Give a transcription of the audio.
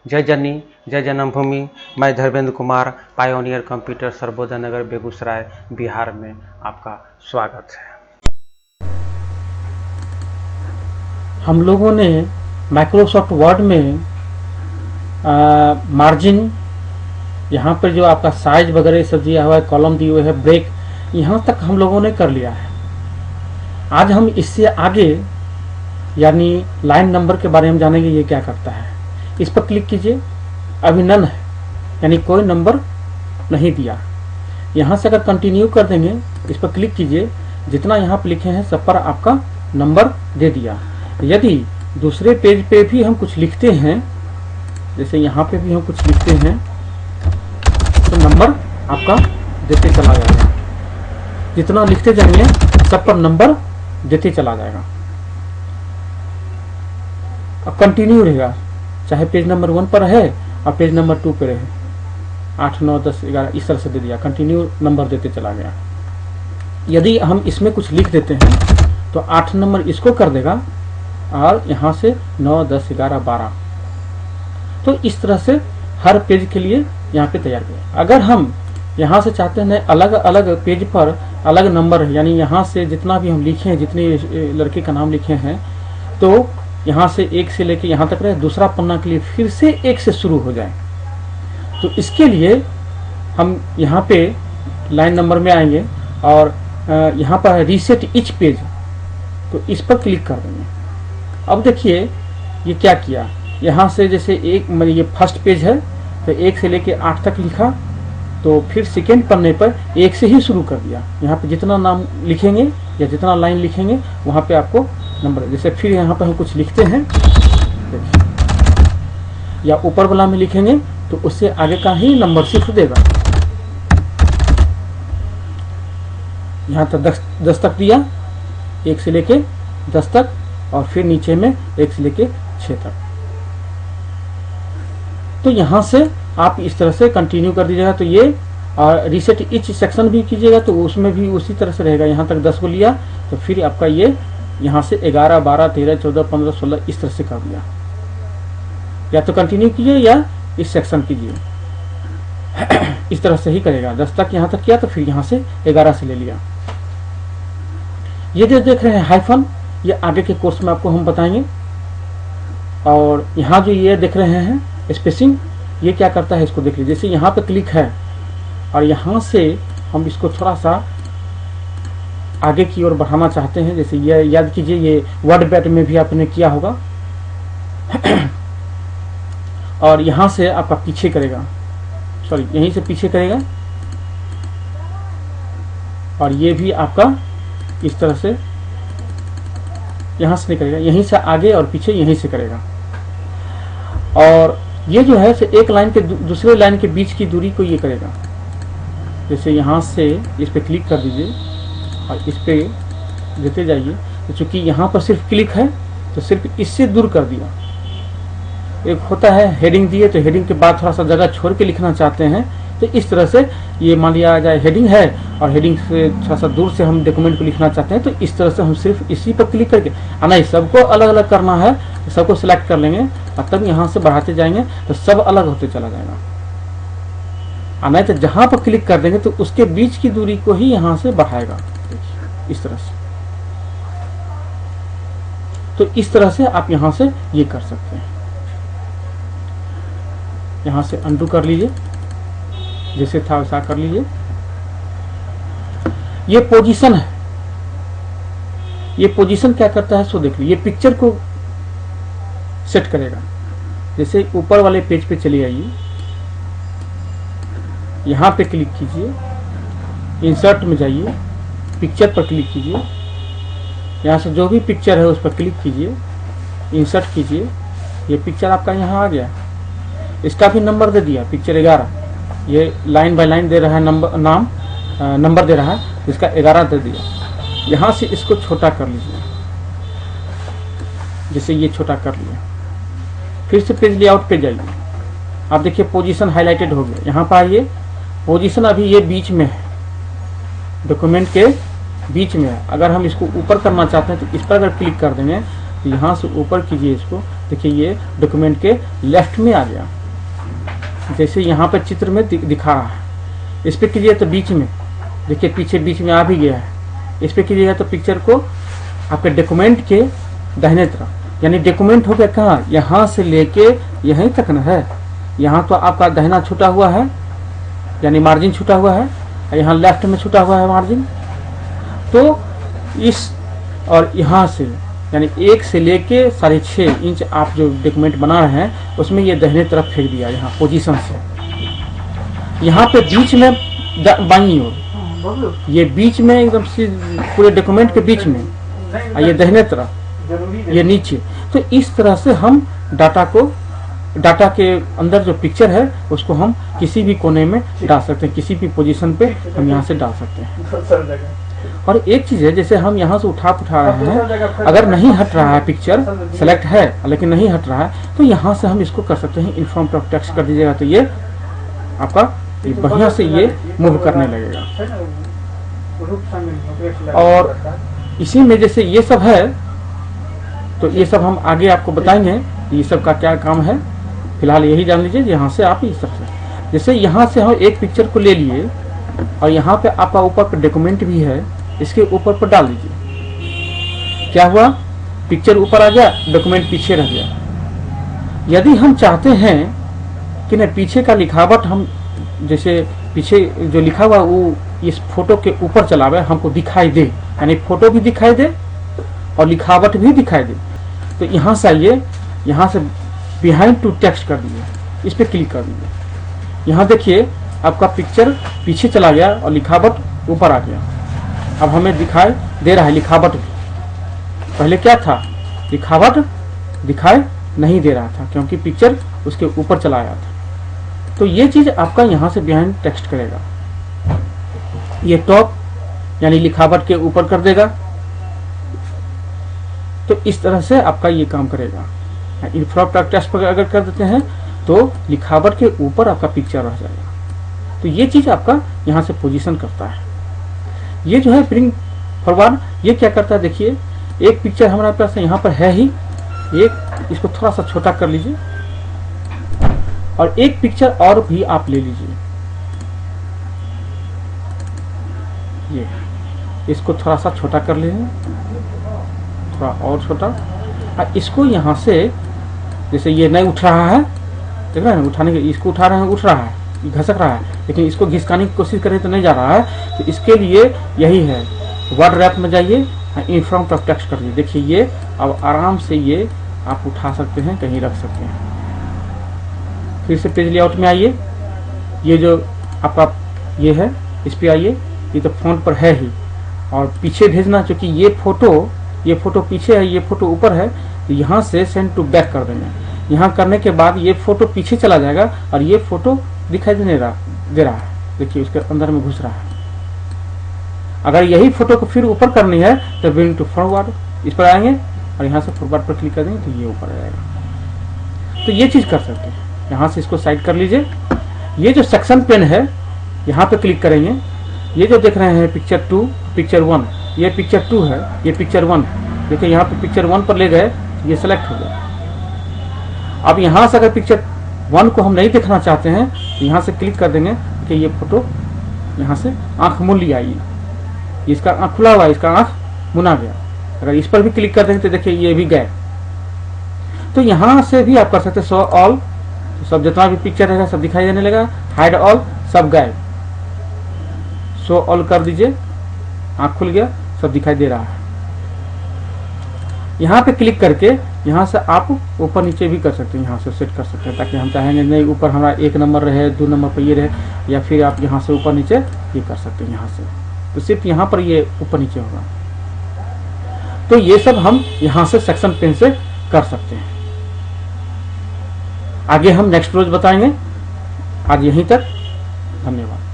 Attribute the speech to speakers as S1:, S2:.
S1: जय जननी जय जन्मभूमि। मैं धर्मेंद्र कुमार, पायोनियर कंप्यूटर, सर्वोदय नगर, बेगूसराय, बिहार में आपका स्वागत है।
S2: हम लोगों ने माइक्रोसॉफ्ट वर्ड में मार्जिन, यहाँ पर जो आपका साइज वगैरह सब दिया हुआ है, कॉलम दिए हुए है, ब्रेक, यहाँ तक हम लोगों ने कर लिया है। आज हम इससे आगे यानी लाइन नंबर के बारे में जानेंगे, ये क्या करता है। इस पर क्लिक कीजिए। अभी नन है, यानी कोई नंबर नहीं दिया। यहाँ से अगर कंटिन्यू कर देंगे, इस पर क्लिक कीजिए, जितना यहाँ पर लिखे हैं सब पर आपका नंबर दे दिया। यदि दूसरे पेज पे भी हम कुछ लिखते हैं, जैसे यहाँ पे भी हम कुछ लिखते हैं, तो नंबर आपका देते चला जाएगा। जितना लिखते जाएंगे सब पर नंबर देते चला जाएगा। अब कंटिन्यू रहेगा, चाहे पेज नंबर 1 पर है और पेज नंबर 2 पर रहे, 8, 9, 10, 11 इस तरह से दे दिया, कंटिन्यू नंबर देते चला गया। यदि हम इसमें कुछ लिख देते हैं तो 8 नंबर इसको कर देगा और यहाँ से 9, 10, 11, 12। तो इस तरह से हर पेज के लिए यहाँ पे तैयार किया। अगर हम यहाँ से चाहते हैं अलग अलग पेज पर अलग नंबर, यानी यहाँ से जितना भी हम लिखे हैं, जितने लड़के का नाम लिखे हैं, तो यहाँ से 1 से लेके यहाँ तक रहे, दूसरा पन्ना के लिए फिर से 1 से शुरू हो जाए। तो इसके लिए हम यहाँ पे लाइन नंबर में आएंगे और यहाँ पर रीसेट ईच पेज, तो इस पर क्लिक कर देंगे। अब देखिए ये क्या किया, यहाँ से जैसे ये फर्स्ट पेज है तो 1 से लेके 8 तक लिखा, तो फिर सेकेंड पन्ने पर 1 से ही शुरू कर दिया। यहाँ पे जितना नाम लिखेंगे या जितना लाइन लिखेंगे वहाँ पे आपको नंबर, जैसे फिर यहाँ पे हम कुछ लिखते हैं या ऊपर वाला में लिखेंगे तो उससे आगे का ही नंबर सिर्फ देगा। यहाँ तक 10 तक दिया, 1 से लेके 10 तक, और फिर नीचे में 1 से लेके 6 तक। तो यहाँ से आप इस तरह से कंटिन्यू कर दीजिएगा। तो ये और रीसेट ईच सेक्शन भी कीजिएगा तो उसमें भी उसी तरह से रहेगा। यहाँ तक 10 को लिया तो फिर आपका ये यहाँ से 11, 12, 13, 14, 15, 16 इस तरह से कर दिया। या तो कंटिन्यू कीजिए या इस सेक्शन कीजिए, इस तरह से ही करेगा। 10 तक यहाँ तक किया तो फिर यहाँ से 11 से ले लिया। ये जो देख रहे हैं हाइफन, ये आगे के कोर्स में आपको हम बताएंगे। और यहाँ जो ये देख रहे हैं स्पेसिंग, ये क्या करता है इसको देख लीजिए। जैसे यहाँ पे क्लिक है और यहाँ से हम इसको थोड़ा सा आगे की ओर बढ़ाना चाहते हैं, जैसे ये याद कीजिए ये वर्ड बैट में भी आपने किया होगा। और यहाँ से आपका पीछे करेगा, सॉरी यहीं से पीछे करेगा, और ये भी आपका इस तरह से यहाँ से नहीं करेगा, यहीं से आगे और पीछे यहीं से करेगा। और ये जो है एक लाइन के दूसरे लाइन के बीच की दूरी को ये करेगा। जैसे यहाँ से इस पे क्लिक कर दीजिए और इस पे देते जाइए, तो चूंकि यहाँ पर सिर्फ क्लिक है तो सिर्फ इससे दूर कर दिया। एक होता है हेडिंग दिए, तो हेडिंग के बाद थोड़ा सा जगह छोड़ के लिखना चाहते हैं, तो इस तरह से ये मान लिया जाए हेडिंग है और हेडिंग से थोड़ा सा दूर से हम डॉक्यूमेंट को लिखना चाहते हैं, तो इस तरह से हम सिर्फ इसी पर क्लिक करके, नहीं सबको अलग अलग करना है तो सबको सिलेक्ट कर लेंगे और तब यहाँ से बढ़ाते जाएंगे तो सब अलग होते चला जाएगा। नहीं तो जहाँ पर क्लिक कर देंगे तो उसके बीच की दूरी को ही यहाँ से बढ़ाएगा, इस तरह से। तो इस तरह से आप यहाँ से ये कर सकते हैं। यहाँ से अंडू कर लीजिए, जैसे था वैसा कर लीजिए। ये पोजीशन है, ये पोजीशन क्या करता है सो देख लीजिए। ये पिक्चर को सेट करेगा। जैसे ऊपर वाले पेज पे चले आइए, यहाँ पे क्लिक कीजिए, इंसर्ट में जाइए, पिक्चर पर क्लिक कीजिए, यहाँ से जो भी पिक्चर है उस पर क्लिक कीजिए, इंसर्ट कीजिए। ये पिक्चर आपका यहाँ आ गया, इसका भी नंबर दे दिया, पिक्चर 11। ये लाइन बाय लाइन दे रहा है, नंबर दे रहा है, इसका 11 दे दिया। यहाँ से इसको छोटा कर लीजिए, जैसे ये छोटा कर लिया। फिर से पेज लेआउट पे जाइए, आप देखिए पोजीशन हाईलाइटेड हो गया। यहाँ पर आइए, पोजीशन अभी ये बीच में है, डॉक्यूमेंट के बीच में है। अगर हम इसको ऊपर करना चाहते हैं तो इस पर अगर क्लिक कर देंगे तो यहाँ से ऊपर कीजिए इसको, देखिए ये डॉक्यूमेंट के लेफ्ट में आ गया। जैसे यहाँ पर चित्र में दिखा रहा है, इस पर कीजिए तो बीच में देखिए, पीछे बीच में आ भी गया है। इस पर कीजिएगा तो पिक्चर को आपके डॉक्यूमेंट के दाहिने तरफ, यानी डॉक्यूमेंट हो गया कहाँ, यहाँ से लेके यहीं तक न है। यहाँ तो आपका दाहिना छूटा हुआ है, यानी मार्जिन छूटा हुआ है, यहाँ लेफ्ट में छूटा हुआ है मार्जिन। तो इस और यहाँ से यानी 1 से लेके 6.5 इंच आप जो डॉक्यूमेंट बना रहे हैं उसमें ये दाहिने तरफ फेंक दिया, यहाँ पोजीशन से। यहाँ पे बीच में बाईं ओर, ये बीच में एकदम पूरे डॉक्यूमेंट के बीच में, ये दाहिने तरफ, ये नीचे। तो इस तरह से हम डाटा के अंदर जो पिक्चर है उसको हम किसी भी कोने में डाल सकते हैं, किसी भी पोजीशन पे हम यहाँ से डाल सकते हैं। और एक चीज है, जैसे हम यहाँ से उठा रहे हैं, अगर नहीं हट रहा है पिक्चर, सेलेक्ट है लेकिन नहीं हट रहा है, तो यहाँ से हम इसको कर सकते हैं, इन्फॉर्म टू टेक्स्ट कर दीजिएगा तो ये आपका बढ़िया से ये मूव करने लगेगा। और इसी में जैसे ये सब है, तो ये सब हम आगे आपको बताएंगे ये सब का क्या काम है। फिलहाल यही जान लीजिए, यहाँ से आप इस सबसे, जैसे यहाँ से हम एक पिक्चर को ले लिए और यहाँ पे आपका ऊपर पर डॉक्यूमेंट भी है, इसके ऊपर पर डाल दीजिए। क्या हुआ, पिक्चर ऊपर आ गया, डॉक्यूमेंट पीछे रह गया। यदि हम चाहते हैं कि नहीं पीछे का लिखावट, हम जैसे पीछे जो लिखा हुआ वो इस फोटो के ऊपर चला गया, हमको दिखाई दे, यानी फोटो भी दिखाई दे और लिखावट भी दिखाई दे, तो यहाँ से आइए, यहाँ से बिहाइंड टू टेक्स्ट कर दीजिए, इस पर क्लिक कर दीजिए। यहाँ देखिए आपका पिक्चर पीछे चला गया और लिखावट ऊपर आ गया। अब हमें दिखाई दे रहा है लिखावट भी, पहले क्या था, लिखावट दिखाई नहीं दे रहा था क्योंकि पिक्चर उसके ऊपर चला आया था। तो ये चीज आपका यहाँ से बिहाइंड टेक्स्ट करेगा, ये टॉप यानी लिखावट के ऊपर कर देगा। तो इस तरह से आपका ये काम करेगा। इन्फ्रॉप टेक्स्ट पर अगर कर देते हैं तो लिखावट के ऊपर आपका पिक्चर रह जाएगा। तो ये चीज आपका यहाँ से पोजीशन करता है। ये जो है ब्रिंग फॉरवर्ड, ये क्या करता है, देखिए एक पिक्चर हमारे पास यहाँ पर है ही, एक इसको थोड़ा सा छोटा कर लीजिए और एक पिक्चर और भी आप ले लीजिए, ये इसको थोड़ा सा छोटा कर लीजिए, थोड़ा और छोटा। और इसको यहाँ से जैसे ये नहीं उठ रहा है, देख रहे हैं उठाने के, इसको उठा रहे हैं, उठ रहा है, घसक रहा है, लेकिन इसको घिसकाने की कोशिश करें तो नहीं जा रहा है। तो इसके लिए यही है, वर्ड रैप में जाइए, इन्फॉर्म टू टेक्स्ट कर दीजिए। देखिए ये अब आराम से ये आप उठा सकते हैं, कहीं रख सकते हैं। फिर से पेज लेआउट में आइए, ये जो आपका ये है इस पे आइए, ये तो फ़ॉन्ट पर है ही, और पीछे भेजना, क्योंकि ये फोटो पीछे है, ये फोटो ऊपर है, तो यहाँ से सेंड टू बैक कर देंगे। यहाँ करने के बाद ये फोटो पीछे चला जाएगा और ये फोटो दिखाई दे रहा है, देखिए उसके अंदर में घुस रहा है। अगर यही फोटो को फिर ऊपर करनी है तो ब्रिंग टू फॉरवर्ड, इस पर आएंगे और यहाँ से फॉरवर्ड पर क्लिक कर देंगे तो ये ऊपर आ जाएगा। तो ये चीज कर सकते हैं। यहाँ से इसको साइड कर लीजिए। ये जो सेक्शन पेन है, यहाँ पे क्लिक करेंगे, ये जो देख रहे हैं पिक्चर 2, पिक्चर 1, ये पिक्चर 2 है, ये पिक्चर 1, देखिए यहाँ पे पिक्चर 1 पर ले गए, ये सेलेक्ट हो गया। अब यहाँ से अगर पिक्चर 1 को हम नहीं देखना चाहते हैं तो यहाँ से क्लिक कर देंगे कि ये फोटो यहाँ से आंख मूल लिया, इसका आंख खुला हुआ है, इसका आंख मुना गया। अगर इस पर भी क्लिक कर देंगे तो देखिए ये भी गए। तो यहाँ से भी आप कर सकते हैं शो ऑल, सब जितना भी पिक्चर रहेगा सब दिखाई देने लगा, हाइड ऑल सब गायब, शो ऑल कर दीजिए, आंख खुल गया, सब दिखाई दे रहा है। यहाँ पे क्लिक करके यहाँ से आप ऊपर नीचे भी कर सकते हैं, यहाँ से सेट कर सकते हैं, ताकि हम चाहेंगे नहीं ऊपर हमारा 1 नंबर रहे, 2 नंबर पर ये रहे, या फिर आप यहाँ से ऊपर नीचे ये कर सकते हैं। यहाँ से तो सिर्फ यहाँ पर ये ऊपर नीचे होगा। तो ये सब हम यहाँ से सेक्शन पेन से कर सकते हैं। आगे हम नेक्स्ट रोज बताएंगे। आज यहीं तक, धन्यवाद।